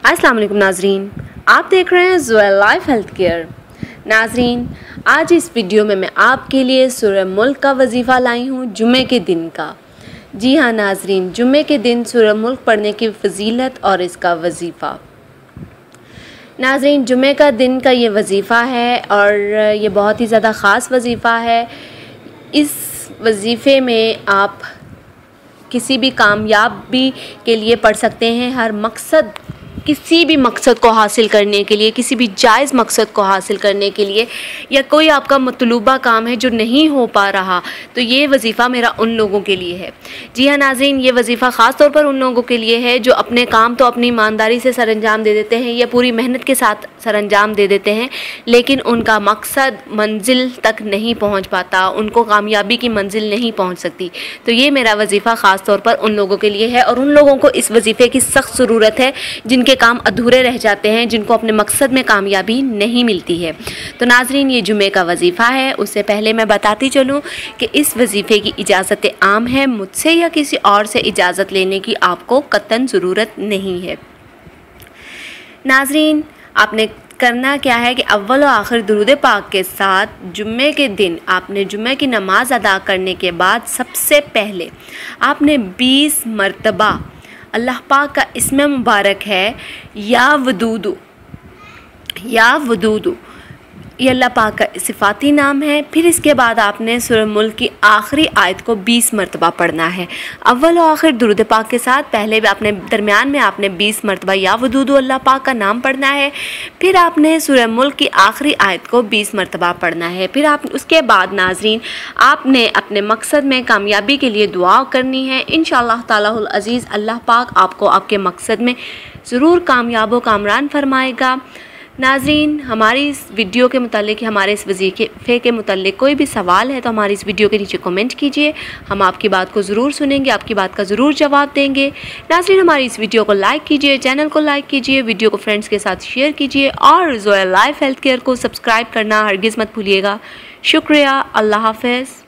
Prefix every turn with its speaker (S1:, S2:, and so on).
S1: अस्सलाम वालेकुम नाजरीन, आप देख रहे हैं ज़ोया लाइफ हेल्थ केयर। नाजरीन, आज इस वीडियो में मैं आपके लिए सूरह मुल्क का वजीफ़ा लाई हूँ जुमे के दिन का। जी हाँ नाजरीन, जुमे के दिन सूरह मुल्क पढ़ने की फजीलत और इसका वजीफ़ा। नाजरीन, जुमे का दिन का ये वजीफ़ा है और ये बहुत ही ज़्यादा ख़ास वजीफ़ा है। इस वजीफ़े में आप किसी भी कामयाबी के लिए पढ़ सकते हैं। हर मकसद, किसी भी मकसद को हासिल करने के लिए, किसी भी जायज़ मकसद को हासिल करने के लिए, या कोई आपका मतलूबा काम है जो नहीं हो पा रहा, तो ये वजीफ़ा मेरा उन लोगों के लिए है। जी हाँ नाज़रीन, ये वजीफ़ा ख़ास तौर पर उन लोगों के लिए है जो अपने काम तो अपनी ईमानदारी से सरअंजाम दे देते हैं या पूरी मेहनत के साथ सरअंजाम दे देते हैं, लेकिन उनका मकसद मंजिल तक नहीं पहुँच पाता, उनको कामयाबी की मंजिल नहीं पहुँच सकती। तो ये मेरा वजीफ़ा ख़ास तौर पर उन लोगों के लिए है और उन लोगों को इस वजीफ़े की सख्त ज़रूरत है जिनके काम अधूरे रह जाते हैं, जिनको अपने मकसद में कामयाबी नहीं मिलती है। तो नाजरीन, ये जुमे का वजीफ़ा है। उससे पहले मैं बताती चलूँ कि इस वजीफ़े की इजाज़त आम है, मुझसे या किसी और से इजाज़त लेने की आपको कतन ज़रूरत नहीं है। नाजरीन, आपने करना क्या है कि अव्वल और आखिर दुरूद पाक के साथ जुम्मे के दिन आपने जुम्मे की नमाज़ अदा करने के बाद सबसे पहले आपने 20 मरतबा अल्लाह पाक का इस्म मुबारक है या वदूदु, ये अल्लाह पाक का सिफ़ाती नाम है। फिर इसके बाद आपने सूरह मुल्क की आखिरी आयत को 20 मरतबा पढ़ना है। अव्वल और आखिर दुरूद पाक के साथ पहले भी आपने दरमियान में आपने 20 मरतबा या वदूदु अल्लाह पाक का नाम पढ़ना है। फिर आपने सूरह मुल्क की आखिरी आयत को 20 मरतबा पढ़ना है। फिर आप उसके बाद नाजरीन आपने अपने मकसद में कामयाबी के लिए दुआ करनी है। इंशाअल्लाह तालाहुल अज़ीज़ अल्लाह पाक आपको आपके मकसद में ज़रूर कामयाब व कामरान फरमाएगा। नाज़रीन, हमारी इस वीडियो के मुतालिक, हमारे इस वजीफ़े के मुतालिक कोई भी सवाल है तो हमारी इस वीडियो के नीचे कमेंट कीजिए। हम आपकी बात को ज़रूर सुनेंगे, आपकी बात का ज़रूर जवाब देंगे। नाज़रीन, हमारी इस वीडियो को लाइक कीजिए, चैनल को लाइक कीजिए, वीडियो को फ्रेंड्स के साथ शेयर कीजिए और ज़ोया लाइफ हेल्थ केयर को सब्सक्राइब करना हरगिज़ मत भूलिएगा। शुक्रिया। अल्लाह हाफ़िज़।